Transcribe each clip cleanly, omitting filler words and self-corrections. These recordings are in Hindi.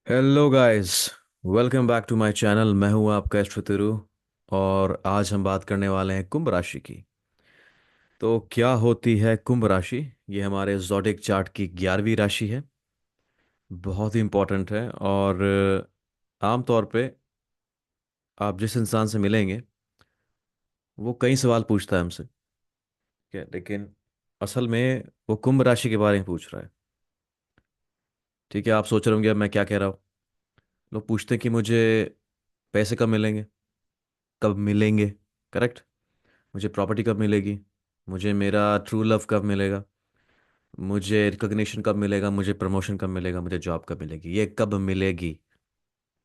Hello guys. Welcome back to my channel. मैं हूं आपका एस्ट्रो। और आज हम बात करने वाले हैं कुंभ राशि की। तो क्या होती है कुंभ राशि? ये हमारे ज़ोडिक चार्ट की 11वीं राशि है। बहुत ही इम्पोर्टेंट है। और आम तौर पे आप जिस इंसान से मिलेंगे वो कई सवाल पूछता है हमसे, ठीक है, लेकिन असल में वो कुंभ राशि के बारे में पूछ रहा है। ठीक है, आप सोच रहे होंगे अब मैं क्या कह रहा हूँ। लोग पूछते हैं कि मुझे पैसे कब मिलेंगे, कब मिलेंगे, करेक्ट। मुझे प्रॉपर्टी कब मिलेगी, मुझे मेरा ट्रू लव कब मिलेगा, मुझे रिकॉग्निशन कब मिलेगा, मुझे प्रमोशन कब मिलेगा, मुझे जॉब कब मिलेगी, ये कब मिलेगी।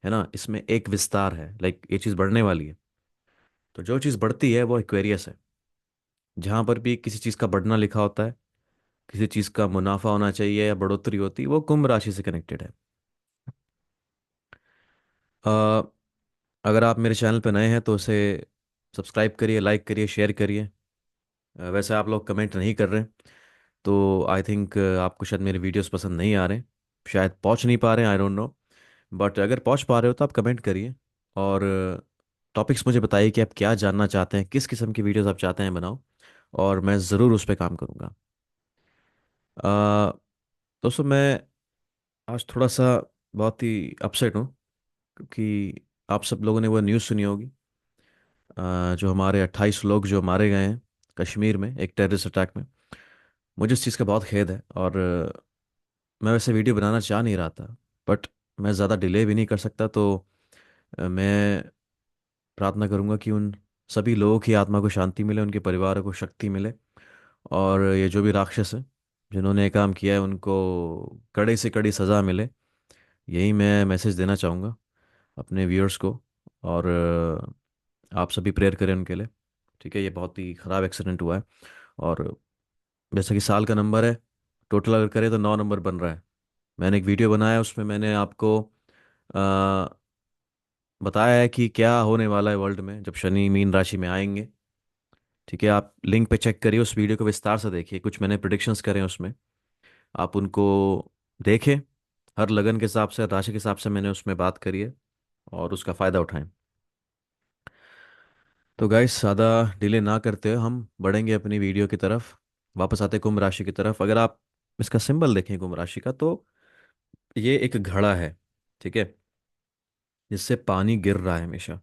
है ना, इसमें एक विस्तार है, लाइक ये चीज़ बढ़ने वाली है। तो जो चीज़ बढ़ती है वो एक्वेरियस है। जहाँ पर भी किसी चीज़ का बढ़ना लिखा होता है, किसी चीज़ का मुनाफा होना चाहिए या बढ़ोतरी होती है, वो कुंभ राशि से कनेक्टेड है। अ, अगर आप मेरे चैनल पर नए हैं तो उसे सब्सक्राइब करिए, लाइक करिए, शेयर करिए। वैसे आप लोग कमेंट नहीं कर रहे, तो आई थिंक आपको शायद मेरे वीडियोस पसंद नहीं आ रहे, शायद पहुंच नहीं पा रहे हैं, आई डोंट नो। बट अगर पहुंच पा रहे हो तो आप कमेंट करिए। और टॉपिक्स मुझे बताइए कि आप क्या जानना चाहते हैं, किस किस्म की वीडियोस आप चाहते हैं बनाओ, और मैं ज़रूर उस पर काम करूँगा। दोस्तों, मैं आज थोड़ा सा बहुत ही अपसेट हूँ, क्योंकि आप सब लोगों ने वो न्यूज़ सुनी होगी। जो हमारे 28 लोग जो मारे गए हैं कश्मीर में एक टेररिस्ट अटैक में। मुझे इस चीज़ का बहुत खेद है। और मैं वैसे वीडियो बनाना चाह नहीं रहा था, बट मैं ज़्यादा डिले भी नहीं कर सकता। तो मैं प्रार्थना करूंगा कि उन सभी लोगों की आत्मा को शांति मिले, उनके परिवार को शक्ति मिले। और ये जो भी राक्षस है जिन्होंने ये काम किया है उनको कड़े से कड़ी सज़ा मिले। यही मैं मैसेज देना चाहूँगा अपने व्यूअर्स को। और आप सभी प्रेयर करें उनके लिए। ठीक है, ये बहुत ही ख़राब एक्सीडेंट हुआ है। और जैसा कि साल का नंबर है, टोटल अगर करें तो 9 नंबर बन रहा है। मैंने एक वीडियो बनाया, उसमें मैंने आपको बताया है कि क्या होने वाला है वर्ल्ड में जब शनि मीन राशि में आएंगे। ठीक है, आप लिंक पे चेक करिए, उस वीडियो को विस्तार से देखिए। कुछ मैंने प्रिडिक्शंस करे हैं उसमें, आप उनको देखें। हर लगन के हिसाब से, राशि के हिसाब से मैंने उसमें बात करी है, और उसका फ़ायदा उठाएं। तो गाइस, ज़्यादा डिले ना करते हुए हम बढ़ेंगे अपनी वीडियो की तरफ। वापस आते हैं कुंभ राशि की तरफ। अगर आप इसका सिंबल देखें कुंभ राशि का, तो ये एक घड़ा है, ठीक है, जिससे पानी गिर रहा है हमेशा।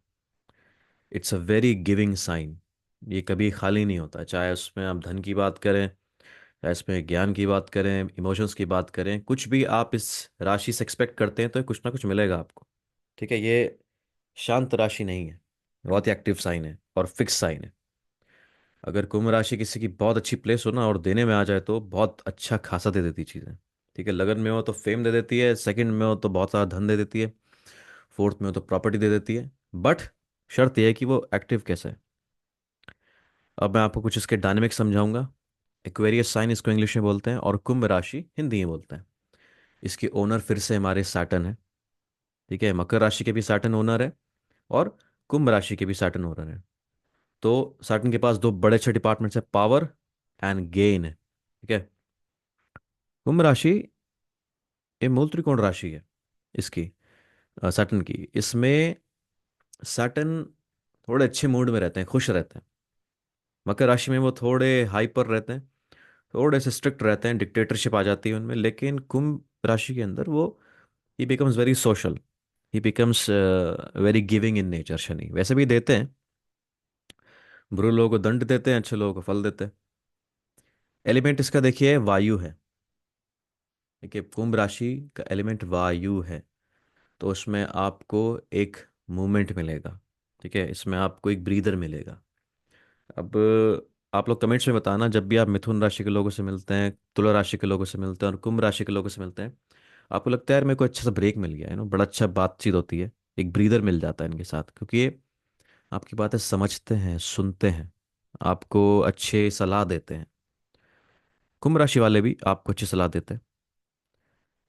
It's a very giving sign. ये कभी खाली नहीं होता, चाहे उसमें आप धन की बात करें, चाहे इसमें ज्ञान की बात करें, इमोशंस की बात करें, कुछ भी आप इस राशि से एक्सपेक्ट करते हैं तो कुछ ना कुछ मिलेगा आपको। ठीक है, ये शांत राशि नहीं है, बहुत ही एक्टिव साइन है और फिक्स साइन है। अगर कुंभ राशि किसी की बहुत अच्छी प्लेस हो ना और देने में आ जाए तो बहुत अच्छा खासा दे देती चीज़ें। ठीक है, लगन में हो तो फेम दे देती है, सेकंड में हो तो बहुत सारा धन दे देती है, फोर्थ में हो तो प्रॉपर्टी दे देती है। बट शर्त यह है कि वो एक्टिव कैसे है। अब मैं आपको कुछ इसके डायनेमिक्स समझाऊंगा। एक्वेरियस साइन इसको इंग्लिश में बोलते हैं, और कुंभ राशि हिंदी में बोलते हैं। इसके ओनर फिर से हमारे सैटर्न है। ठीक है, मकर राशि के भी सैटर्न ओनर है, और कुंभ राशि के भी सैटर्न ओनर है। तो सैटर्न के पास दो बड़े अच्छे डिपार्टमेंट्स है, पावर एंड गेन है। ठीक है, कुंभ राशि ये मूल त्रिकोण राशि है इसकी, सैटर्न की। इसमें सैटर्न थोड़े अच्छे मूड में रहते हैं, खुश रहते हैं। मकर राशि में वो थोड़े हाइपर रहते हैं, थोड़े से स्ट्रिक्ट रहते हैं, डिक्टेटरशिप आ जाती है उनमें। लेकिन कुंभ राशि के अंदर वो ही becomes very social, he becomes very giving in nature. Shani वैसे भी देते हैं, बुरे लोगों को दंड देते हैं, अच्छे लोगों को फल देते हैं। एलिमेंट इसका देखिए वायु है। देखिए, कुंभ राशि का एलिमेंट वायु है, तो उसमें आपको एक मूवमेंट मिलेगा। ठीक है, इसमें आपको एक ब्रीदर मिलेगा। अब आप लोग कमेंट्स में बताना, जब भी आप मिथुन राशि के लोगों से मिलते हैं, तुला राशि के लोगों से मिलते हैं और कुंभ राशि के लोगों से मिलते हैं, आपको लगता है यार मेरे को अच्छा सा ब्रेक मिल गया है ना, बड़ा अच्छा बातचीत होती है, एक ब्रीदर मिल जाता है इनके साथ, क्योंकि ये आपकी बातें समझते हैं, सुनते हैं, आपको अच्छे सलाह देते हैं। कुंभ राशि वाले भी आपको अच्छी सलाह देते हैं।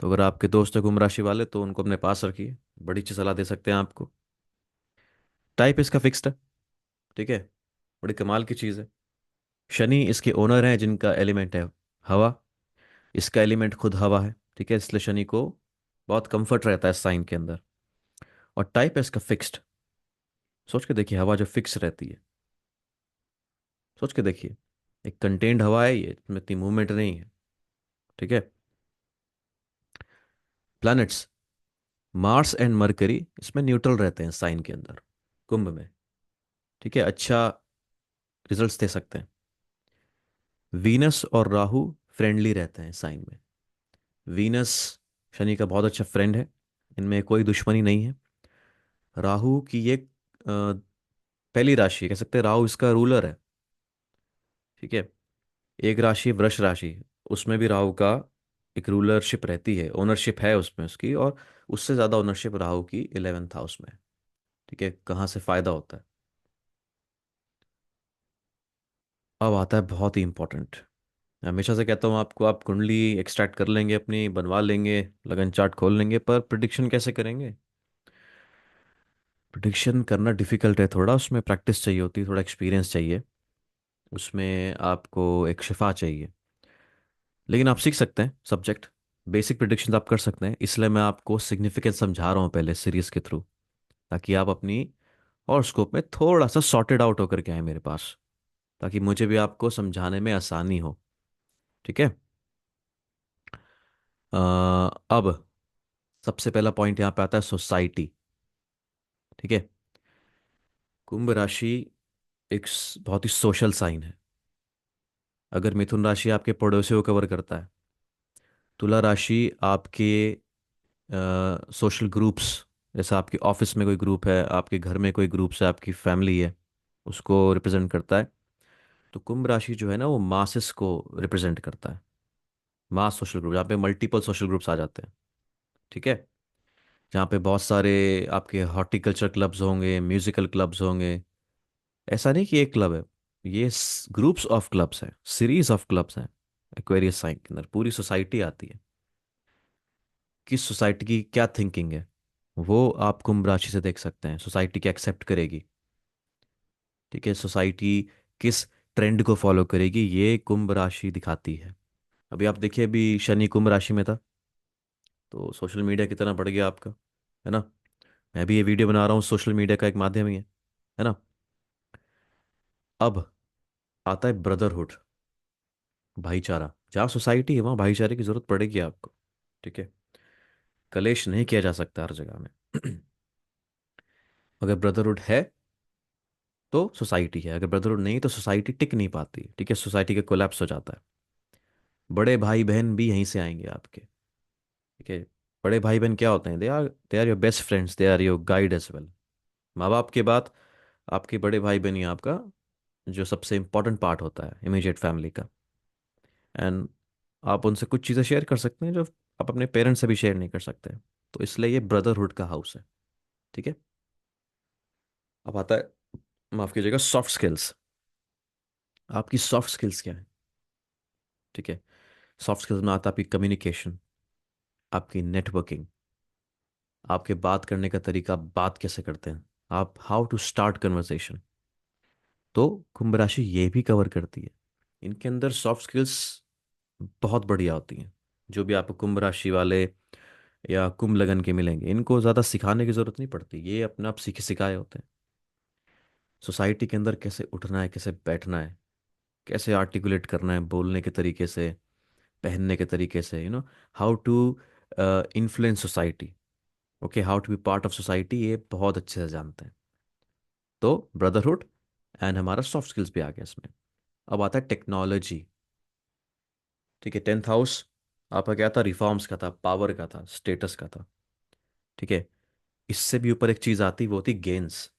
तो अगर आपके दोस्त हैं कुंभ राशि वाले तो उनको अपने पास रखिए, बड़ी अच्छी सलाह दे सकते हैं आपको। टाइप इसका फिक्स्ड है। ठीक है, बड़ी कमाल की चीज़ है। शनि इसके ओनर हैं जिनका एलिमेंट है हवा। इसका एलिमेंट खुद हवा है। ठीक है, इसलिए शनि को बहुत कंफर्ट रहता है साइन के अंदर। और टाइप है इसका फिक्स्ड। सोच के देखिए, हवा जो फिक्स रहती है, सोच के देखिए, एक कंटेन्ड हवा है ये, इसमें इतनी मूवमेंट नहीं है। ठीक है। प्लैनेट्स, मार्स एंड मरकरी इसमें न्यूट्रल रहते हैं साइन के अंदर, कुंभ में। ठीक है, अच्छा रिजल्ट्स दे सकते हैं। वीनस और राहु फ्रेंडली रहते हैं साइन में। वीनस शनि का बहुत अच्छा फ्रेंड है, इनमें कोई दुश्मनी नहीं है। राहु की ये पहली राशि है, कह सकते हैं राहु इसका रूलर है। ठीक है। एक राशि वृष राशि, उसमें भी राहु का एक रूलरशिप रहती है, ओनरशिप है उसमें उसकी, और उससे ज़्यादा ओनरशिप राहु की 11th हाउस में है। ठीक है, कहाँ से फायदा होता है। अब आता है बहुत ही इंपॉर्टेंट। हमेशा से कहता हूँ आपको, आप कुंडली एक्सट्रैक्ट कर लेंगे, अपनी बनवा लेंगे, लगन चार्ट खोल लेंगे, पर प्रिडिक्शन कैसे करेंगे। प्रिडिक्शन करना डिफिकल्ट है थोड़ा, उसमें प्रैक्टिस चाहिए होती है, थोड़ा एक्सपीरियंस चाहिए, उसमें आपको एक शिफा चाहिए। लेकिन आप सीख सकते हैं सब्जेक्ट, बेसिक प्रिडिक्शन आप कर सकते हैं, इसलिए मैं आपको सिग्निफिकेंस समझा रहा हूँ पहले सीरीज के थ्रू, ताकि आप अपनी और स्कोप में थोड़ा सा सॉर्टेड आउट होकर के आए मेरे पास, ताकि मुझे भी आपको समझाने में आसानी हो। ठीक है। अब सबसे पहला पॉइंट यहाँ पे आता है सोसाइटी। ठीक है। कुंभ राशि एक बहुत ही सोशल साइन है। अगर मिथुन राशि आपके पड़ोसियों को कवर करता है, तुला राशि आपके सोशल ग्रुप्स, जैसे आपके ऑफिस में कोई ग्रुप है, आपके घर में कोई ग्रुप्स है, आपकी फैमिली है, उसको रिप्रेजेंट करता है। तो कुंभ राशि जो है ना, वो मासेस को रिप्रेजेंट करता है। मास सोशल ग्रुप, जहाँ पे मल्टीपल सोशल ग्रुप्स आ जाते हैं। ठीक है। जहाँ पे बहुत सारे आपके हॉर्टिकल्चर क्लब्स होंगे, म्यूजिकल क्लब्स होंगे। ऐसा नहीं कि एक क्लब है, ये ग्रुप्स ऑफ क्लब्स हैं, सीरीज ऑफ क्लब्स हैं। एक्वेरियस साइन के अंदर पूरी सोसाइटी आती है। किस सोसाइटी की क्या थिंकिंग है, वो आप कुंभ राशि से देख सकते हैं। सोसाइटी क्या एक्सेप्ट करेगी, ठीक है, सोसाइटी किस ट्रेंड को फॉलो करेगी, ये कुंभ राशि दिखाती है। अभी आप देखिए, अभी शनि कुंभ राशि में था, तो सोशल मीडिया कितना बढ़ गया आपका, है ना। मैं भी ये वीडियो बना रहा हूँ, सोशल मीडिया का एक माध्यम ही है ना। अब आता है ब्रदरहुड, भाईचारा। जहाँ सोसाइटी है वहाँ भाईचारे की जरूरत पड़ेगी आपको। ठीक है। कलेश नहीं किया जा सकता हर जगह में। अगर ब्रदरहुड है तो सोसाइटी है, अगर ब्रदरहुड नहीं तो सोसाइटी टिक नहीं पाती। ठीक है, सोसाइटी का कोलैप्स हो जाता है। बड़े भाई बहन भी यहीं से आएंगे आपके। ठीक है। बड़े भाई बहन क्या होते हैं, they are your best friends, they are your guide as well. माँ बाप के बाद आपके बड़े भाई बहन ही आपका जो सबसे इंपॉर्टेंट पार्ट होता है इमीडिएट फैमिली का। एंड आप उनसे कुछ चीज़ें शेयर कर सकते हैं जो आप अपने पेरेंट्स से भी शेयर नहीं कर सकते। तो इसलिए ये ब्रदरहुड का हाउस है। ठीक है। अब आता है, माफ कीजिएगा, सॉफ्ट स्किल्स। आपकी सॉफ्ट स्किल्स क्या है। ठीक है। सॉफ्ट स्किल्स में आता है आपकी कम्युनिकेशन, आपकी नेटवर्किंग, आपके बात करने का तरीका, आप बात कैसे करते हैं, आप हाउ टू स्टार्ट कन्वर्सेशन। तो कुंभ राशि ये भी कवर करती है। इनके अंदर सॉफ्ट स्किल्स बहुत बढ़िया होती हैं। जो भी आपको कुंभ राशि वाले या कुंभ लगन के मिलेंगे, इनको ज़्यादा सिखाने की ज़रूरत नहीं पड़ती, ये अपने आप सीखे सिखाए होते हैं। सोसाइटी के अंदर कैसे उठना है, कैसे बैठना है, कैसे आर्टिकुलेट करना है बोलने के तरीके से, पहनने के तरीके से, how to influence society, okay, how to be part of society, ये बहुत अच्छे से जानते हैं। तो ब्रदरहुड एंड हमारा सॉफ्ट स्किल्स भी आ गया इसमें। अब आता है टेक्नोलॉजी। ठीक है। 10th हाउस आपका क्या था, रिफॉर्म्स का था, पावर का था, स्टेटस का था। ठीक है। इससे भी ऊपर एक चीज़ आती, वो होती गेन्स,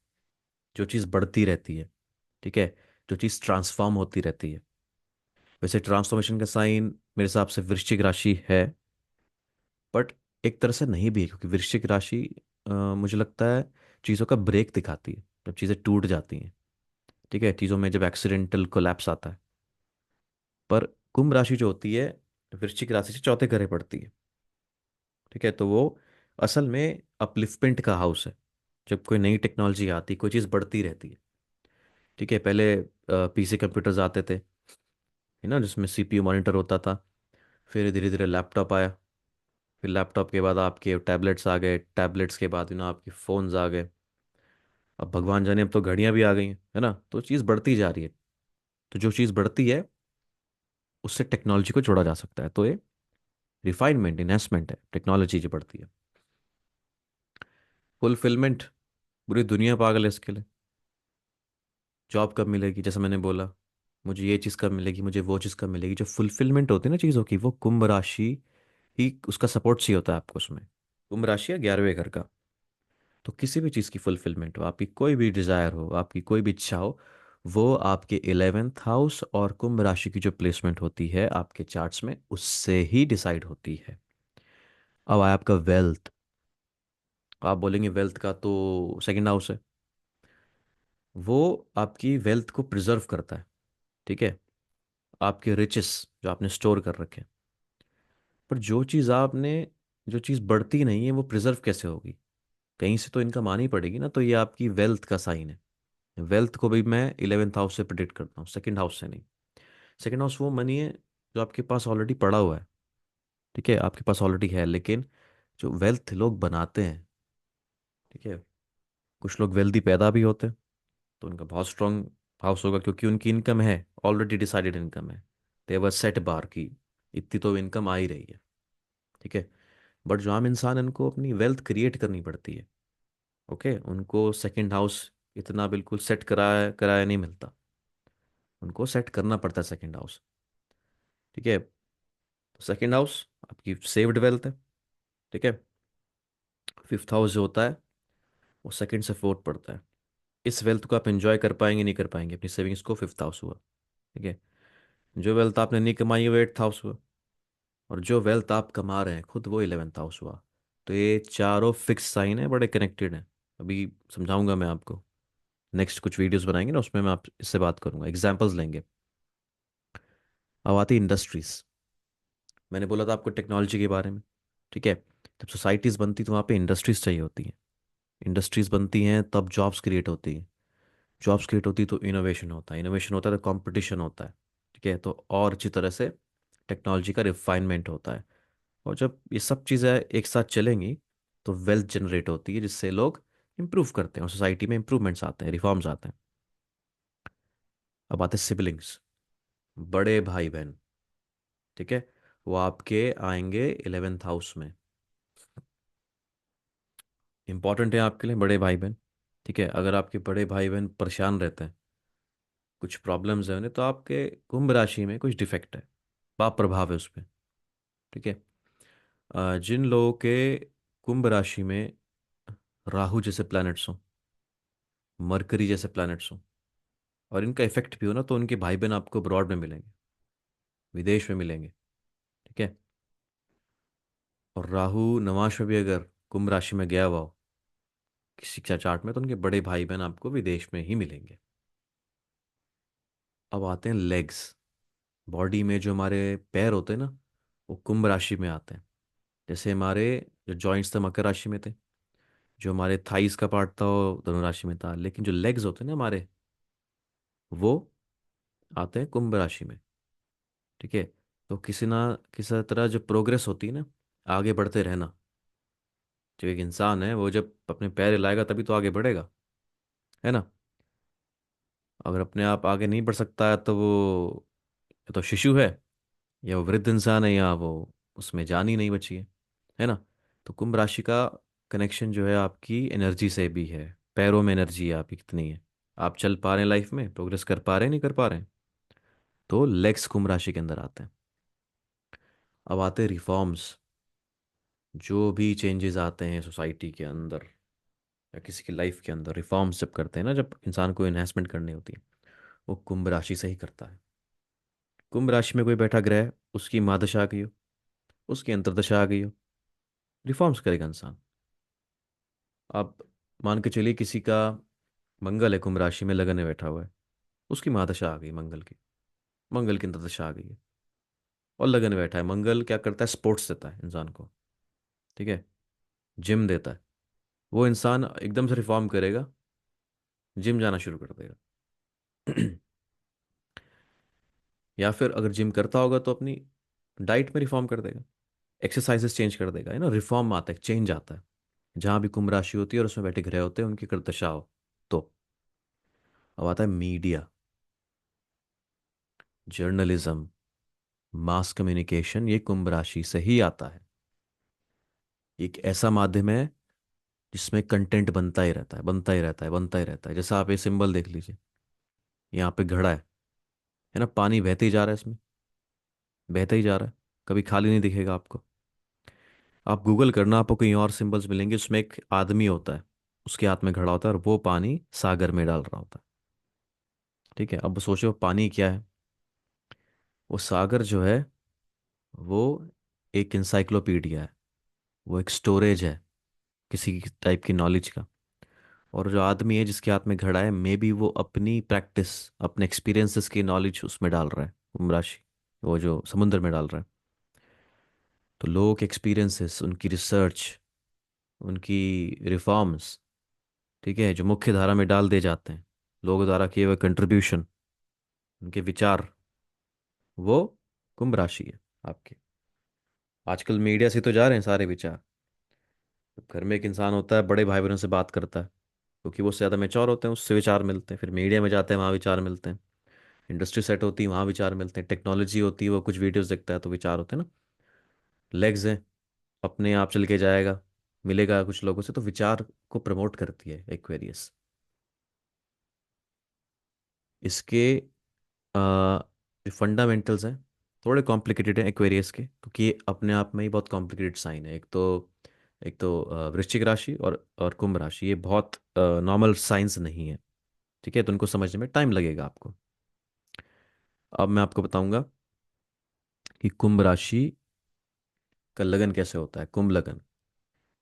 जो चीज़ बढ़ती रहती है। ठीक है। जो चीज़ ट्रांसफॉर्म होती रहती है। वैसे ट्रांसफॉर्मेशन का साइन मेरे हिसाब से वृश्चिक राशि है, बट एक तरह से नहीं भी है, क्योंकि वृश्चिक राशि मुझे लगता है चीज़ों का ब्रेक दिखाती है, जब चीज़ें टूट जाती हैं। ठीक है, चीज़ों में जब एक्सीडेंटल कोलैप्स आता है। पर कुंभ राशि जो होती है, वृश्चिक राशि से चौथे घरे पड़ती है। ठीक है। तो वो असल में अपलिफ्टमेंट का हाउस है। जब कोई नई टेक्नोलॉजी आती, कोई चीज़ बढ़ती रहती है। ठीक है। पहले पीसी कंप्यूटर्स आते थे, है ना, जिसमें सीपीयू मॉनिटर होता था। फिर धीरे धीरे लैपटॉप आया, फिर लैपटॉप के बाद आपके टैबलेट्स आ गए, टैबलेट्स के बाद आपके फ़ोन्स आ गए। अब भगवान जाने, अब तो घड़ियां भी आ गई हैं, है ना? तो चीज़ बढ़ती जा रही है। तो जो चीज़ बढ़ती है उससे टेक्नोलॉजी को जोड़ा जा सकता है। तो ये रिफाइनमेंट, इन्हेंसमेंट है, टेक्नोलॉजी जो बढ़ती है। फुलफिलमेंट, पूरी दुनिया पागल है इसके लिए। जॉब कब मिलेगी, जैसे मैंने बोला, मुझे ये चीज़ कब मिलेगी, मुझे वो चीज़ कब मिलेगी। जो फुलफिलमेंट होती है ना चीज़ों की, वो कुंभ राशि ही उसका सपोर्ट चाहिए होता है आपको उसमें। कुंभ राशि है 11वें घर का। तो किसी भी चीज़ की फुलफिलमेंट हो, आपकी कोई भी डिज़ायर हो, आपकी कोई भी इच्छा हो, वो आपके 11th हाउस और कुंभ राशि की जो प्लेसमेंट होती है आपके चार्ट्स में, उससे ही डिसाइड होती है। अब आया आपका वेल्थ। आप बोलेंगे वेल्थ का तो सेकंड हाउस है। वो आपकी वेल्थ को प्रिजर्व करता है, ठीक है? आपके रिचेस जो आपने स्टोर कर रखे हैं। पर जो चीज़ आपने, जो चीज़ बढ़ती नहीं है वो प्रिजर्व कैसे होगी? कहीं से तो इनकम आनी पड़ेगी ना। तो ये आपकी वेल्थ का साइन है। वेल्थ को भी मैं 11th हाउस से प्रिडिक्ट करता हूँ, सेकंड हाउस से नहीं। सेकंड हाउस वो मनी है जो आपके पास ऑलरेडी पड़ा हुआ है, ठीक है, आपके पास ऑलरेडी है। लेकिन जो वेल्थ लोग बनाते हैं, ठीक है, कुछ लोग वेल्दी पैदा भी होते हैं, तो उनका बहुत स्ट्रांग हाउस होगा, क्योंकि उनकी इनकम है, ऑलरेडी डिसाइडेड इनकम है। देवर सेट बार की इतनी तो इनकम आ ही रही है, ठीक है। बट जो आम इंसान है, उनको अपनी वेल्थ क्रिएट करनी पड़ती है। ओके, उनको सेकंड हाउस इतना बिल्कुल सेट कराया कराया नहीं मिलता। उनको सेट करना पड़ता है सेकंड हाउस, ठीक है। सेकंड हाउस आपकी सेव्ड वेल्थ है, ठीक है। फिफ्थ हाउस जो होता है वो सेकंड से फोर्थ पड़ता है। इस वेल्थ को आप एंजॉय कर पाएंगे नहीं कर पाएंगे, अपनी सेविंग्स को, फिफ्थ हाउस हुआ, ठीक है। जो वेल्थ आपने नहीं कमाई है वो एट्थ हाउस हुआ। और जो वेल्थ आप कमा रहे हैं खुद, वो 11th हाउस हुआ। तो ये चारों फिक्स साइन है, बड़े कनेक्टेड हैं। अभी समझाऊंगा मैं आपको। नेक्स्ट कुछ वीडियोस बनाएंगे ना, उसमें मैं आप इससे बात करूंगा, एग्जांपल्स लेंगे। अब आती इंडस्ट्रीज। मैंने बोला था आपको टेक्नोलॉजी के बारे में, ठीक है। जब सोसाइटीज़ बनती तो वहाँ पे इंडस्ट्रीज चाहिए होती हैं। इंडस्ट्रीज बनती हैं तब जॉब्स क्रिएट होती हैं। जॉब्स क्रिएट होती तो इनोवेशन होता है, इनोवेशन होता है तो कंपटीशन होता है, ठीक है। तो और अच्छी तरह से टेक्नोलॉजी का रिफाइनमेंट होता है। और जब ये सब चीज़ें एक साथ चलेंगी तो वेल्थ जनरेट होती है, जिससे लोग इंप्रूव करते हैं और सोसाइटी में इंप्रूवमेंट्स आते हैं, रिफॉर्म्स आते हैं। अब आते हैं सिबलिंग्स, बड़े भाई बहन, ठीक है। वो आपके आएंगे 11th हाउस में। इंपॉर्टेंट है आपके लिए बड़े भाई बहन, ठीक है। अगर आपके बड़े भाई बहन परेशान रहते हैं, कुछ प्रॉब्लम्स है उन्हें, तो आपके कुंभ राशि में कुछ डिफेक्ट है, पाप प्रभाव है उस पर, ठीक है। जिन लोगों के कुंभ राशि में राहु जैसे प्लैनेट्स हों, मरकरी जैसे प्लैनेट्स हों, और इनका इफेक्ट भी हो ना, तो उनके भाई बहन आपको ब्रॉड में मिलेंगे, विदेश में मिलेंगे, ठीक है। और राहु नवाश में भी अगर कुंभ राशि में गया हुआ हो किसी का चार्ट में, तो उनके बड़े भाई बहन आपको विदेश में ही मिलेंगे। अब आते हैं लेग्स। बॉडी में जो हमारे पैर होते हैं ना, वो कुंभ राशि में आते हैं। जैसे हमारे जो जॉइंट्स थे मकर राशि में थे, जो हमारे थाइस का पार्ट था वो धनु राशि में था, लेकिन जो लेग्स होते हैं ना हमारे, वो आते हैं कुंभ राशि में, ठीक है। तो किसी ना किसी तरह जो प्रोग्रेस होती है ना, आगे बढ़ते रहना। जो एक इंसान है वो जब अपने पैर हिलाएगा तभी तो आगे बढ़ेगा, है ना? अगर अपने आप आगे नहीं बढ़ सकता है तो वो या तो शिशु है, या वो वृद्ध इंसान है, या वो उसमें जान ही नहीं बची है ना? तो कुंभ राशि का कनेक्शन जो है आपकी एनर्जी से भी है। पैरों में एनर्जी है आपकी कितनी है, आप चल पा रहे हैं लाइफ में, प्रोग्रेस कर पा रहे हैं नहीं कर पा रहे हैं, तो लेग्स कुंभ राशि के अंदर आते हैं। अब आते हैं रिफॉर्म्स। जो भी चेंजेस आते हैं सोसाइटी के अंदर या किसी की लाइफ के अंदर, रिफॉर्म्स जब करते हैं ना, जब इंसान को इन्हेंसमेंट करनी होती है, वो कुंभ राशि से ही करता है। कुंभ राशि में कोई बैठा ग्रह, उसकी महादशा आ गई हो, उसकी अंतर्दशा आ गई हो, रिफॉर्म्स करेगा इंसान। आप मान के चलिए किसी का मंगल है कुंभ राशि में, लगन में बैठा हुआ है, उसकी महादशा आ गई मंगल की, मंगल की अंतर्दशा आ गई है, और लगन में बैठा है। मंगल क्या करता है? स्पोर्ट्स देता है इंसान को, ठीक है, जिम देता है। वो इंसान एकदम से रिफॉर्म करेगा, जिम जाना शुरू कर देगा। या फिर अगर जिम करता होगा तो अपनी डाइट में रिफॉर्म कर देगा, एक्सरसाइजेस चेंज कर देगा, रिफॉर्म आता है, चेंज आता है। जहाँ भी कुंभ राशि होती है और उसमें बैठे ग्रह होते हैं, उनकी अगर दशा हो तो। अब आता है मीडिया, जर्नलिज्म, मास कम्युनिकेशन, ये कुंभ राशि से ही आता है। एक ऐसा माध्यम है जिसमें कंटेंट बनता ही रहता है, बनता ही रहता है, बनता ही रहता है। जैसा आप ये सिंबल देख लीजिए, यहाँ पे घड़ा है ना, पानी बहते ही जा रहा है इसमें, बहता ही जा रहा है, कभी खाली नहीं दिखेगा आपको। आप गूगल करना, आपको कहीं और सिंबल्स मिलेंगे, उसमें एक आदमी होता है, उसके हाथ में घड़ा होता है और वो पानी सागर में डाल रहा होता है। ठीक है, अब सोचो पानी क्या है। वो सागर जो है, वो एक इंसाइक्लोपीडिया है, वो एक स्टोरेज है किसी टाइप की नॉलेज का। और जो आदमी है जिसके हाथ में घड़ा है, मे बी वो अपनी प्रैक्टिस, अपने एक्सपीरियंसेस की नॉलेज उसमें डाल रहा है, कुंभ राशि, वो जो समुद्र में डाल रहा है। तो लोगों के एक्सपीरियंसेस, उनकी रिसर्च, उनकी रिफॉर्म्स, ठीक है, जो मुख्य धारा में डाल दिए जाते हैं, लोगों द्वारा किए हुए कंट्रीब्यूशन, उनके विचार, वो कुंभ राशि है आपके। आजकल मीडिया से तो जा रहे हैं सारे विचार। घर में एक इंसान होता है, बड़े भाई बहनों से बात करता है, क्योंकि वो उससे ज़्यादा मेच्योर होते हैं, उससे विचार मिलते हैं। फिर मीडिया में जाते हैं, वहाँ विचार मिलते हैं। इंडस्ट्री सेट होती है, वहाँ विचार मिलते हैं। टेक्नोलॉजी होती है, वो कुछ वीडियोस देखता है तो विचार होते हैं ना। लेग्स हैं, अपने आप चल के जाएगा, मिलेगा कुछ लोगों से, तो विचार को प्रमोट करती है एक्वेरियस। इसके जो फंडामेंटल्स हैं, थोड़े कॉम्प्लिकेटेड हैं एक्वेरियस के, क्योंकि ये अपने आप में ही बहुत कॉम्प्लिकेटेड साइन है। एक तो वृश्चिक राशि और कुंभ राशि, ये बहुत नॉर्मल साइंस नहीं है। ठीक है, तो उनको समझने में टाइम लगेगा आपको। अब मैं आपको बताऊंगा कि कुंभ राशि का लगन कैसे होता है। कुंभ लगन,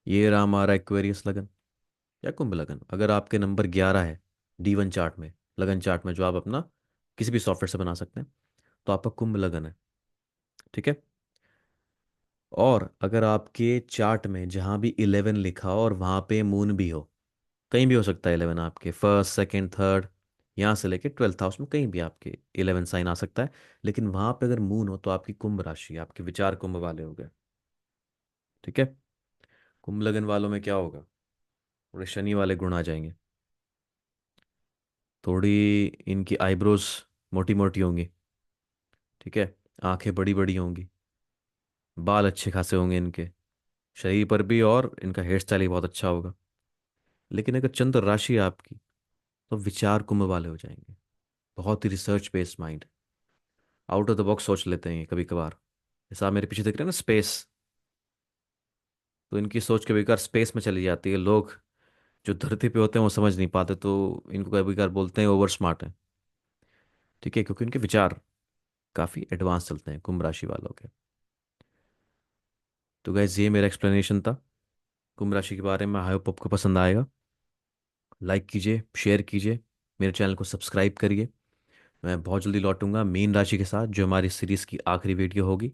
ये रहा हमारा एक्वेरियस लगन या कुंभ लगन। अगर आपके नंबर 11 है D1 चार्ट में, लगन चार्ट में, जो आप अपना किसी भी सॉफ्टवेयर से बना सकते हैं, तो आपका कुंभ लगन है। ठीक है। और अगर आपके चार्ट में जहाँ भी 11 लिखा हो और वहाँ पे मून भी हो, कहीं भी हो सकता है 11, आपके फर्स्ट सेकंड थर्ड, यहाँ से लेके 12th हाउस में कहीं भी आपके 11 साइन आ सकता है। लेकिन वहाँ पे अगर मून हो तो आपकी कुंभ राशि, आपके विचार कुंभ वाले हो गए। ठीक है। कुंभ लगन वालों में क्या होगा, थोड़े शनि वाले गुण आ जाएंगे। थोड़ी इनकी आईब्रोज मोटी मोटी होंगी। ठीक है। आंखें बड़ी बड़ी होंगी। बाल अच्छे खासे होंगे इनके शरीर पर भी, और इनका हेयर स्टाइल ही बहुत अच्छा होगा। लेकिन अगर चंद्र राशि है आपकी, तो विचार कुंभ वाले हो जाएंगे। बहुत ही research based mind, out of the box सोच लेते हैं ये कभी कभार। जैसा आप मेरे पीछे देख रहे हैं ना, स्पेस, तो इनकी सोच कभी कभार स्पेस में चली जाती है। लोग जो धरती पे होते हैं वो समझ नहीं पाते, तो इनको कभी कभार बोलते हैं ओवर स्मार्ट है। ठीक है, क्योंकि इनके विचार काफ़ी एडवांस चलते हैं कुंभ राशि वालों के। तो गैस, ये मेरा एक्सप्लेनेशन था कुंभ राशि के बारे में। आई होप आपको पसंद आएगा। लाइक कीजिए, शेयर कीजिए, मेरे चैनल को सब्सक्राइब करिए। मैं बहुत जल्दी लौटूंगा मीन राशि के साथ, जो हमारी सीरीज़ की आखिरी वीडियो होगी।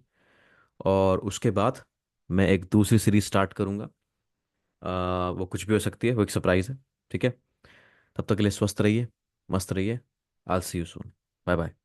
और उसके बाद मैं एक दूसरी सीरीज स्टार्ट करूंगा। वो कुछ भी हो सकती है, वो एक सरप्राइज है। ठीक है। तब तक के लिए स्वस्थ रहिए, मस्त रहिए। I see you soon. Bye bye.